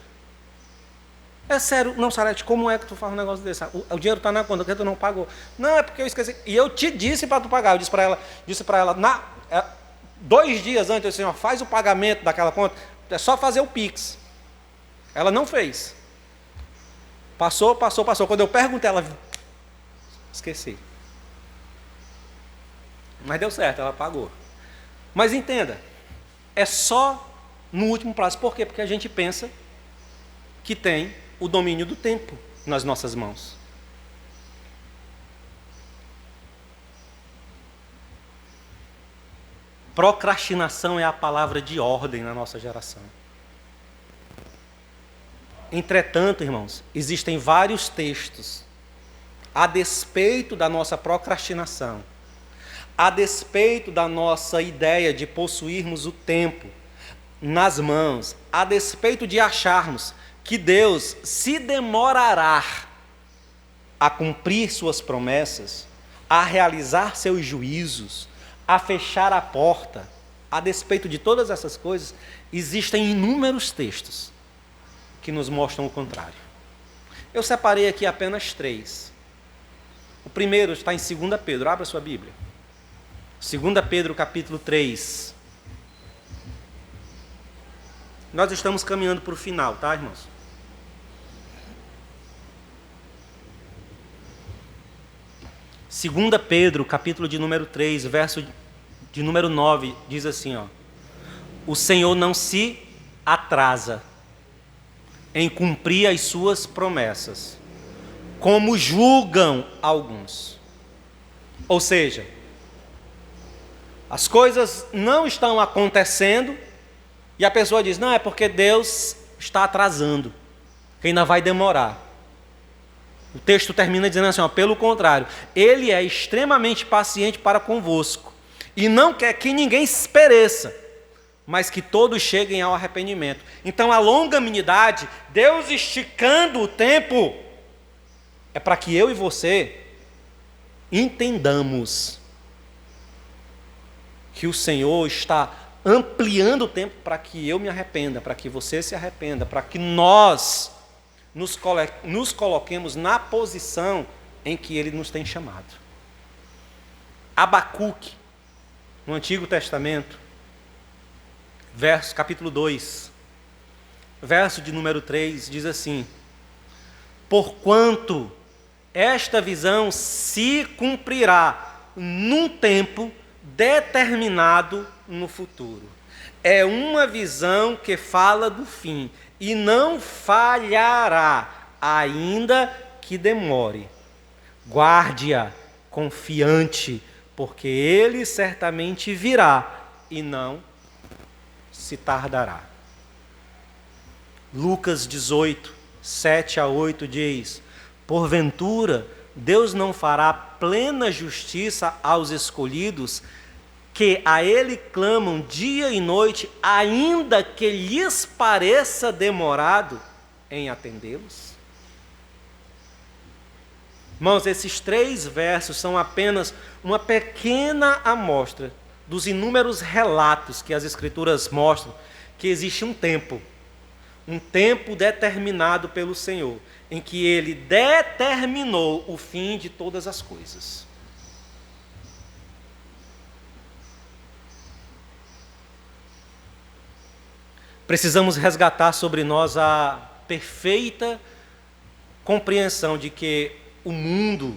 É sério, não, Sarete, como é que tu faz um negócio desse? O dinheiro está na conta, porque tu não pagou. Não, é porque eu esqueci. E eu te disse para tu pagar. Eu disse para ela, 2 dias antes, eu disse, ó, faz o pagamento daquela conta, é só fazer o Pix. Ela não fez. Passou. Quando eu perguntei, ela esqueci. Mas deu certo, ela pagou. Mas entenda, é só no último prazo. Por quê? Porque a gente pensa que tem o domínio do tempo nas nossas mãos. Procrastinação é a palavra de ordem na nossa geração. Entretanto, irmãos, existem vários textos a despeito da nossa procrastinação, a despeito da nossa ideia de possuirmos o tempo nas mãos, a despeito de acharmos que Deus se demorará a cumprir suas promessas, a realizar seus juízos, a fechar a porta, a despeito de todas essas coisas, existem inúmeros textos que nos mostram o contrário. Eu separei aqui apenas 3. O primeiro está em 2 Pedro, abra sua Bíblia. 2 Pedro capítulo 3. Nós estamos caminhando para o final, tá, irmãos? 2 Pedro, capítulo de número 3, verso de número 9, diz assim, ó: o Senhor não se atrasa em cumprir as suas promessas, como julgam alguns. Ou seja, as coisas não estão acontecendo e a pessoa diz, não, é porque Deus está atrasando, que ainda vai demorar. O texto termina dizendo assim, ó, pelo contrário, Ele é extremamente paciente para convosco e não quer que ninguém pereça, mas que todos cheguem ao arrependimento. Então a longanimidade, Deus esticando o tempo, é para que eu e você entendamos que o Senhor está ampliando o tempo para que eu me arrependa, para que você se arrependa, para que nós nos coloquemos na posição em que Ele nos tem chamado. Abacuque, no Antigo Testamento, capítulo 2, verso de número 3, diz assim: porquanto esta visão se cumprirá num tempo determinado no futuro. É uma visão que fala do fim e não falhará, ainda que demore. Guarde-a confiante, porque ele certamente virá e não se tardará. Lucas 18, 7-8 diz: porventura Deus não fará plena justiça aos escolhidos, que a Ele clamam dia e noite, ainda que lhes pareça demorado em atendê-los? Irmãos, esses 3 versos são apenas uma pequena amostra dos inúmeros relatos que as Escrituras mostram que existe um tempo determinado pelo Senhor, em que Ele determinou o fim de todas as coisas. Precisamos resgatar sobre nós a perfeita compreensão de que o mundo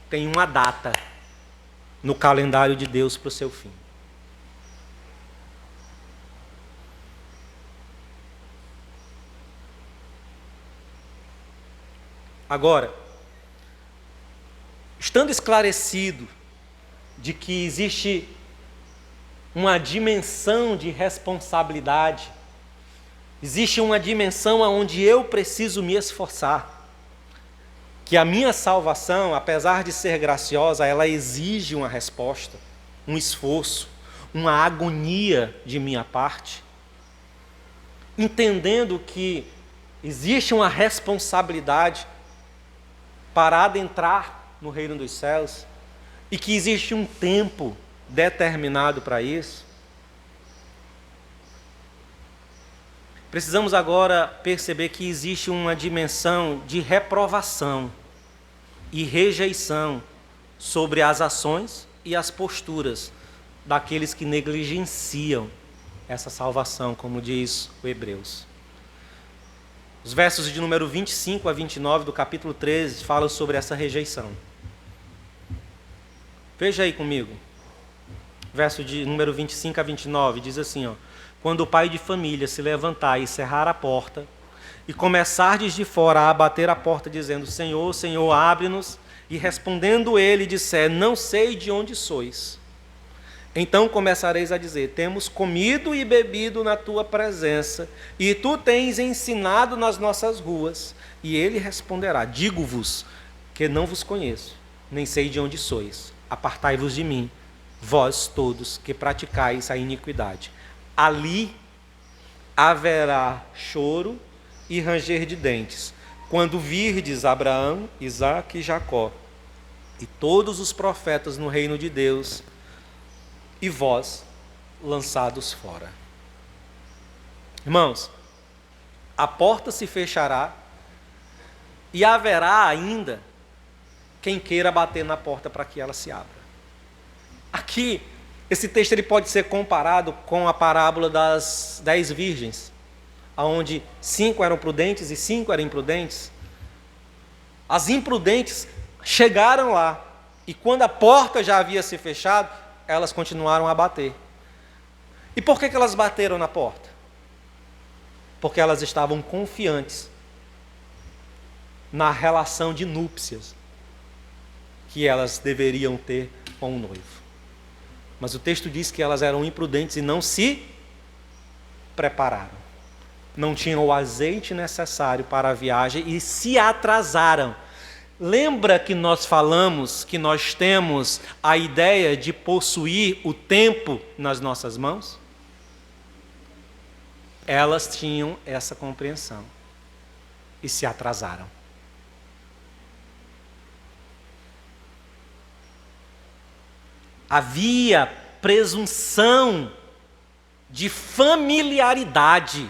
tem uma data no calendário de Deus para o seu fim. Agora, estando esclarecido de que existe uma dimensão de responsabilidade, existe uma dimensão onde eu preciso me esforçar, que a minha salvação, apesar de ser graciosa, ela exige uma resposta, um esforço, uma agonia de minha parte, entendendo que existe uma responsabilidade para adentrar no reino dos céus e que existe um tempo determinado para isso. Precisamos agora perceber que existe uma dimensão de reprovação e rejeição sobre as ações e as posturas daqueles que negligenciam essa salvação, como diz o Hebreus. Os versos de número 25 a 29 do capítulo 13 falam sobre essa rejeição. Veja aí comigo. Verso de número 25 a 29 diz assim, quando o pai de família se levantar e cerrar a porta, e começardes de fora a bater a porta, dizendo, Senhor, Senhor, abre-nos, e respondendo ele, disser, não sei de onde sois. Então começareis a dizer, temos comido e bebido na tua presença, e tu tens ensinado nas nossas ruas. E ele responderá, digo-vos que não vos conheço, nem sei de onde sois. Apartai-vos de mim, vós todos que praticais a iniquidade. Ali haverá choro e ranger de dentes, quando virdes Abraão, Isaque e Jacó, e todos os profetas no reino de Deus, e vós lançados fora. Irmãos, a porta se fechará, e haverá ainda quem queira bater na porta para que ela se abra. Aqui, esse texto ele pode ser comparado com a parábola das 10 virgens, onde 5 eram prudentes e 5 eram imprudentes. As imprudentes chegaram lá, e quando a porta já havia se fechado, elas continuaram a bater. E por que elas bateram na porta? Porque elas estavam confiantes na relação de núpcias que elas deveriam ter com o noivo. Mas o texto diz que elas eram imprudentes e não se prepararam. Não tinham o azeite necessário para a viagem e se atrasaram. Lembra que nós falamos que nós temos a ideia de possuir o tempo nas nossas mãos? Elas tinham essa compreensão e se atrasaram. Havia presunção de familiaridade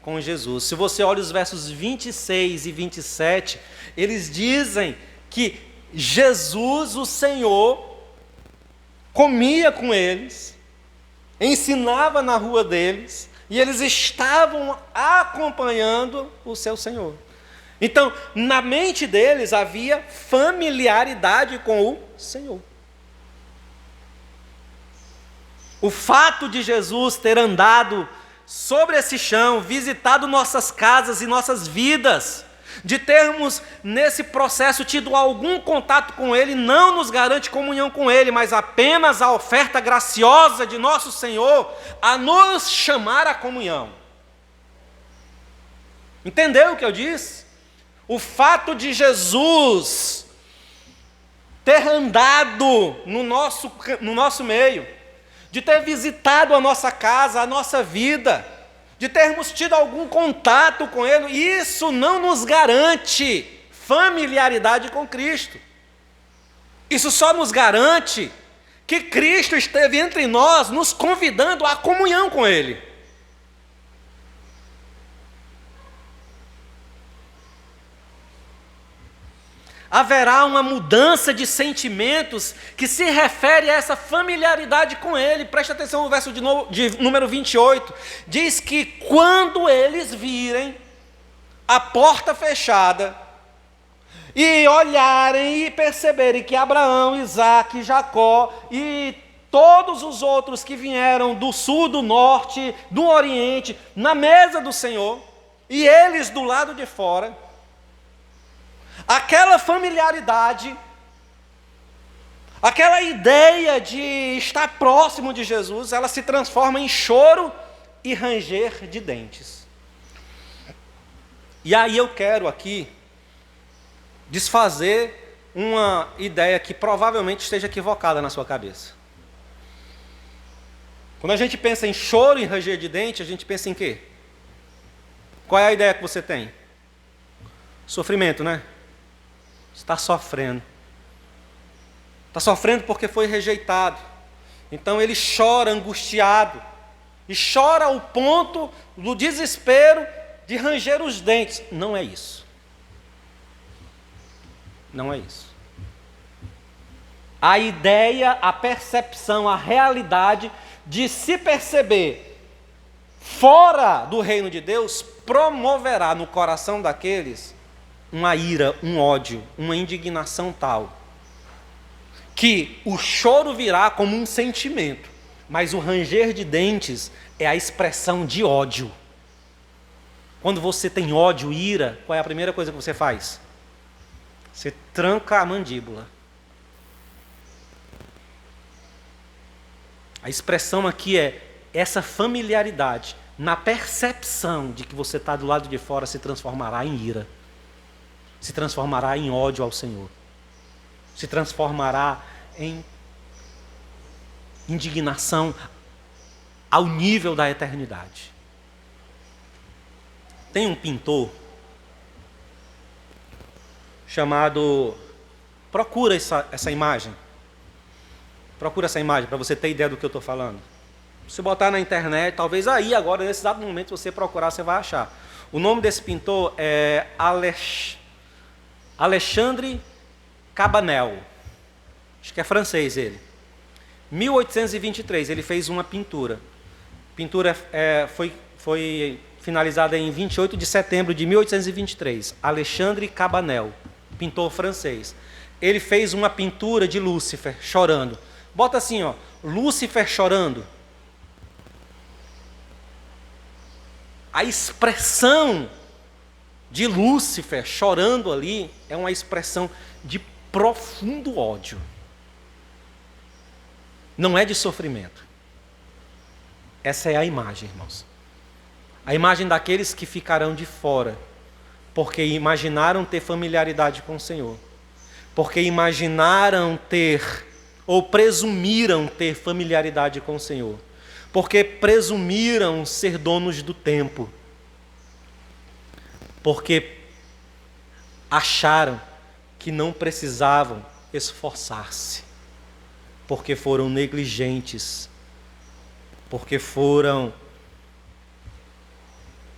com Jesus. Se você olha os versos 26 e 27, eles dizem que Jesus, o Senhor, comia com eles, ensinava na rua deles, e eles estavam acompanhando o seu Senhor. Então, na mente deles havia familiaridade com o Senhor. O fato de Jesus ter andado sobre esse chão, visitado nossas casas e nossas vidas, de termos nesse processo tido algum contato com Ele, não nos garante comunhão com Ele, mas apenas a oferta graciosa de nosso Senhor a nos chamar à comunhão. Entendeu o que eu disse? O fato de Jesus ter andado no nosso meio, de ter visitado a nossa casa, a nossa vida, de termos tido algum contato com Ele, isso não nos garante familiaridade com Cristo. Isso só nos garante que Cristo esteve entre nós, nos convidando à comunhão com Ele. Haverá uma mudança de sentimentos que se refere a essa familiaridade com Ele. Preste atenção no verso de número 28. Diz que quando eles virem a porta fechada e olharem e perceberem que Abraão, Isaque, Jacó e todos os outros que vieram do sul, do norte, do oriente, na mesa do Senhor, e eles do lado de fora, aquela familiaridade, aquela ideia de estar próximo de Jesus, ela se transforma em choro e ranger de dentes. E aí eu quero aqui desfazer uma ideia que provavelmente esteja equivocada na sua cabeça. Quando a gente pensa em choro e ranger de dente, a gente pensa em quê? Qual é a ideia que você tem? Sofrimento, né? Você está sofrendo. Está sofrendo porque foi rejeitado. Então ele chora angustiado. E chora ao ponto do desespero de ranger os dentes. Não é isso. Não é isso. A ideia, a percepção, a realidade de se perceber fora do reino de Deus promoverá no coração daqueles uma ira, um ódio, uma indignação tal que o choro virá como um sentimento, mas o ranger de dentes é a expressão de ódio. Quando você tem ódio, ira, qual é a primeira coisa que você faz? Você tranca a mandíbula. A expressão aqui é essa familiaridade, na percepção de que você está do lado de fora, se transformará em ira, se transformará em ódio ao Senhor, se transformará em indignação ao nível da eternidade. Tem um pintor chamado... Procura essa imagem. Procura essa imagem para você ter ideia do que eu estou falando. Se botar na internet, talvez aí agora, nesse exato momento, você procurar, você vai achar. O nome desse pintor é Alexandre Cabanel. Acho que é francês ele. 1823, ele fez uma pintura. A pintura foi finalizada em 28 de setembro de 1823. Alexandre Cabanel, pintor francês. Ele fez uma pintura de Lúcifer chorando. Bota assim, ó, Lúcifer chorando. A expressão de Lúcifer chorando ali é uma expressão de profundo ódio. Não é de sofrimento. Essa é a imagem, irmãos. A imagem daqueles que ficarão de fora, porque imaginaram ter familiaridade com o Senhor, porque imaginaram ter, ou presumiram ter familiaridade com o Senhor, porque presumiram ser donos do tempo, porque acharam que não precisavam esforçar-se, porque foram negligentes, porque foram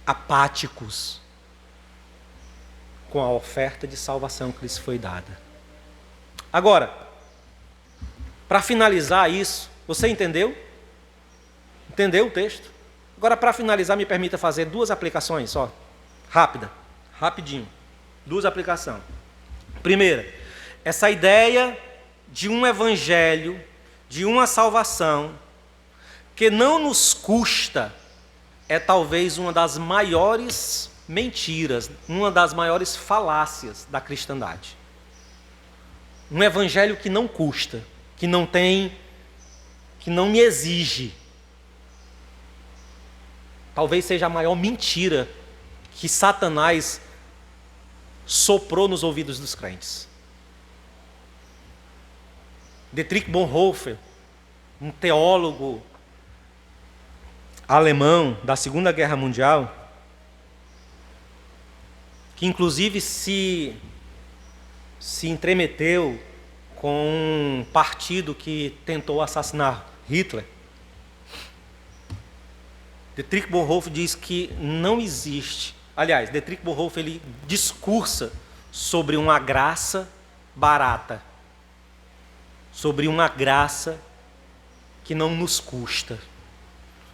apáticos com a oferta de salvação que lhes foi dada. Agora, para finalizar isso, você entendeu? Entendeu o texto? Agora, para finalizar, me permita fazer duas aplicações só, rapidinho. Duas aplicações. Primeira, essa ideia de um evangelho, de uma salvação, que não nos custa, é talvez uma das maiores mentiras, uma das maiores falácias da cristandade. Um evangelho que não custa, que não me exige. Talvez seja a maior mentira que Satanás soprou nos ouvidos dos crentes. Dietrich Bonhoeffer, um teólogo alemão da Segunda Guerra Mundial, que inclusive se entremeteu com um partido que tentou assassinar Hitler. Dietrich Bonhoeffer diz que não existe. Aliás, Dietrich Bonhoeffer ele discursa sobre uma graça barata, sobre uma graça que não nos custa,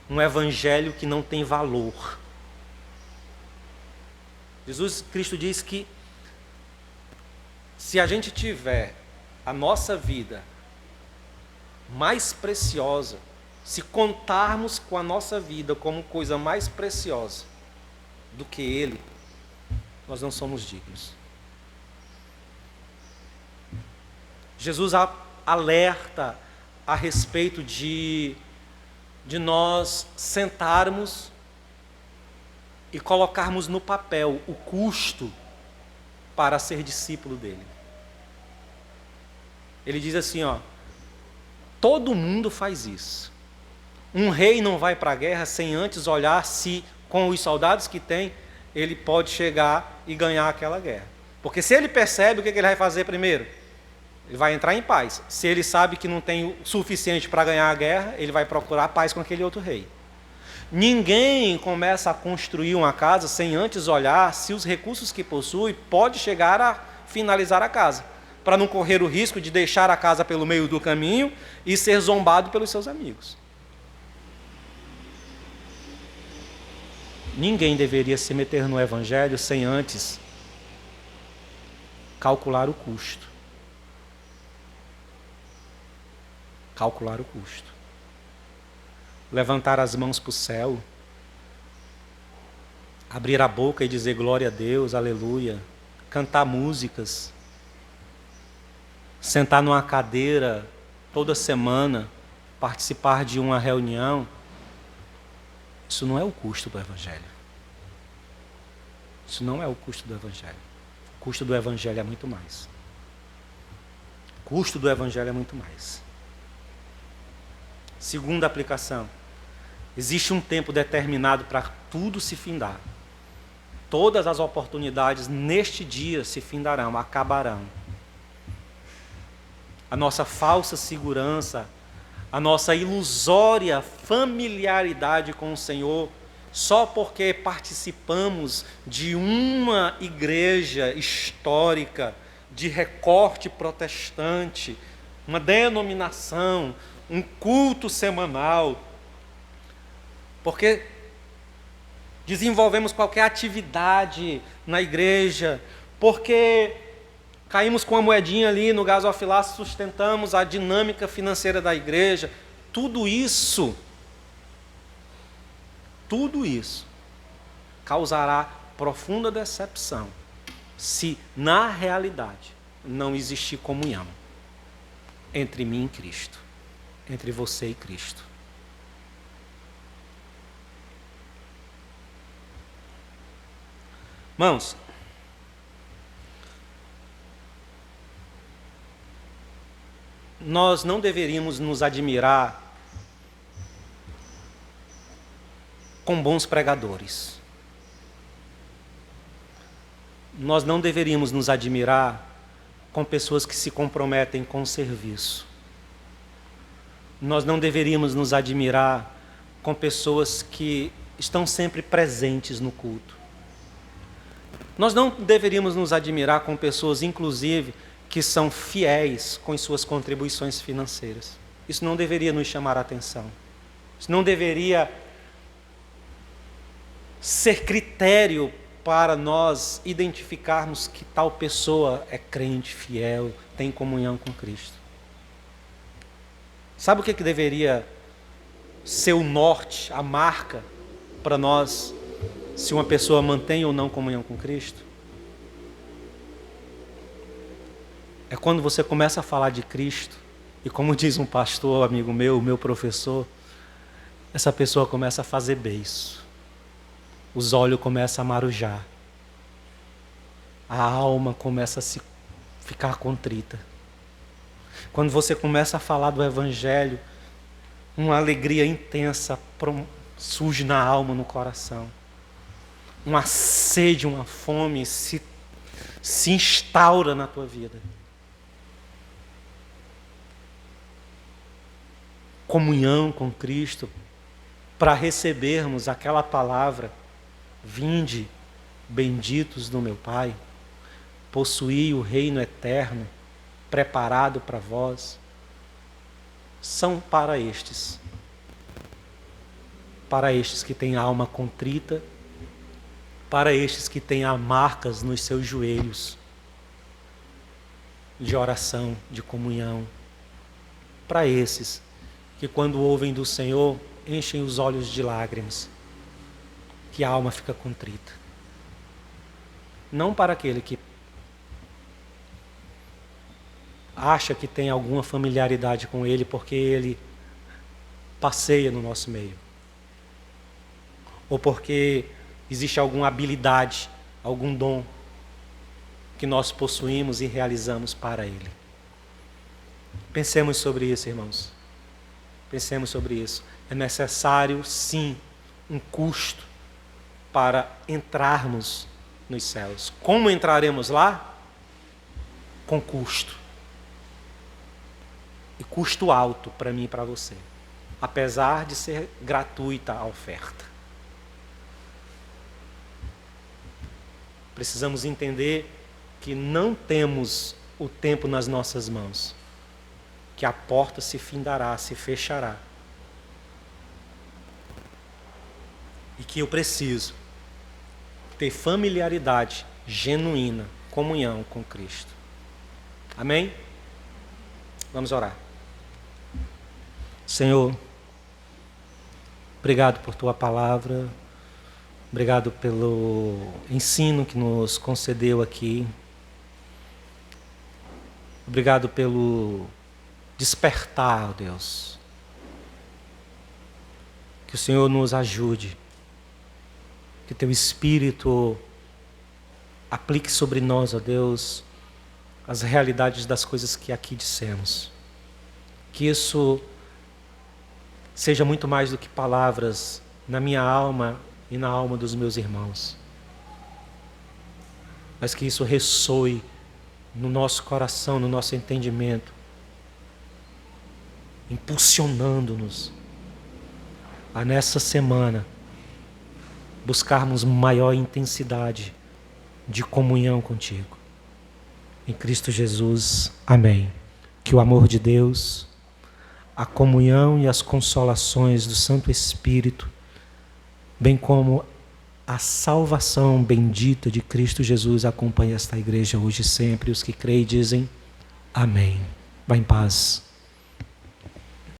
um evangelho que não tem valor. Jesus Cristo diz que se a gente tiver a nossa vida mais preciosa, se contarmos com a nossa vida como coisa mais preciosa do que Ele, nós não somos dignos. Jesus alerta a respeito de nós sentarmos e colocarmos no papel o custo para ser discípulo dele. Ele diz assim, todo mundo faz isso. Um rei não vai para a guerra sem antes olhar se, com os soldados que tem, ele pode chegar e ganhar aquela guerra. Porque se ele percebe, o que ele vai fazer primeiro? Ele vai entrar em paz. Se ele sabe que não tem o suficiente para ganhar a guerra, ele vai procurar paz com aquele outro rei. Ninguém começa a construir uma casa sem antes olhar se os recursos que possui pode chegar a finalizar a casa, para não correr o risco de deixar a casa pelo meio do caminho e ser zombado pelos seus amigos. Ninguém deveria se meter no Evangelho sem antes calcular o custo. Calcular o custo. Levantar as mãos para o céu, abrir a boca e dizer glória a Deus, aleluia, cantar músicas, sentar numa cadeira toda semana, participar de uma reunião, isso não é o custo do Evangelho. Isso não é o custo do Evangelho. O custo do Evangelho é muito mais. O custo do Evangelho é muito mais. Segunda aplicação. Existe um tempo determinado para tudo se findar. Todas as oportunidades neste dia se findarão, acabarão. A nossa falsa segurança, a nossa ilusória familiaridade com o Senhor, só porque participamos de uma igreja histórica, de recorte protestante, uma denominação, um culto semanal, porque desenvolvemos qualquer atividade na igreja, porque caímos com a moedinha ali no gasofilaço, sustentamos a dinâmica financeira da igreja. Tudo isso causará profunda decepção se na realidade não existir comunhão entre mim e Cristo, entre você e Cristo. Irmãos, nós não deveríamos nos admirar com bons pregadores. Nós não deveríamos nos admirar com pessoas que se comprometem com o serviço. Nós não deveríamos nos admirar com pessoas que estão sempre presentes no culto. Nós não deveríamos nos admirar com pessoas, inclusive, que são fiéis com as suas contribuições financeiras. Isso não deveria nos chamar a atenção. Isso não deveria ser critério para nós identificarmos que tal pessoa é crente, fiel, tem comunhão com Cristo. Sabe o que deveria ser o norte, a marca para nós, se uma pessoa mantém ou não comunhão com Cristo? É quando você começa a falar de Cristo, e como diz um pastor, amigo meu professor, essa pessoa começa a fazer beiço. Os olhos começam a marujar. A alma começa a ficar contrita. Quando você começa a falar do Evangelho, uma alegria intensa surge na alma, no coração. Uma sede, uma fome se instaura na tua vida. Comunhão com Cristo, para recebermos aquela palavra: vinde, benditos do meu Pai, possuí o reino eterno, preparado para vós, são para estes que têm alma contrita, para estes que têm marcas nos seus joelhos, de oração, de comunhão, para esses que quando ouvem do Senhor, enchem os olhos de lágrimas, que a alma fica contrita. Não para aquele que acha que tem alguma familiaridade com Ele porque Ele passeia no nosso meio. Ou porque existe alguma habilidade, algum dom que nós possuímos e realizamos para Ele. Pensemos sobre isso, irmãos. Pensemos sobre isso. É necessário, sim, um custo para entrarmos nos céus. Como entraremos lá? Com custo. E custo alto para mim e para você. Apesar de ser gratuita a oferta. Precisamos entender que não temos o tempo nas nossas mãos. Que a porta se findará, se fechará. E que eu preciso ter familiaridade genuína, comunhão com Cristo. Amém? Vamos orar. Senhor, obrigado por Tua palavra, obrigado pelo ensino que nos concedeu aqui, obrigado pelo despertar, ó Deus. Que o Senhor nos ajude, que Teu Espírito aplique sobre nós, ó Deus, as realidades das coisas que aqui dissemos. Que isso seja muito mais do que palavras na minha alma e na alma dos meus irmãos. Mas que isso ressoe no nosso coração, no nosso entendimento, impulsionando-nos a nessa semana buscarmos maior intensidade de comunhão contigo. Em Cristo Jesus. Amém. Que o amor de Deus, a comunhão e as consolações do Santo Espírito, bem como a salvação bendita de Cristo Jesus acompanhe esta igreja hoje e sempre. Os que creem dizem amém. Vá em paz.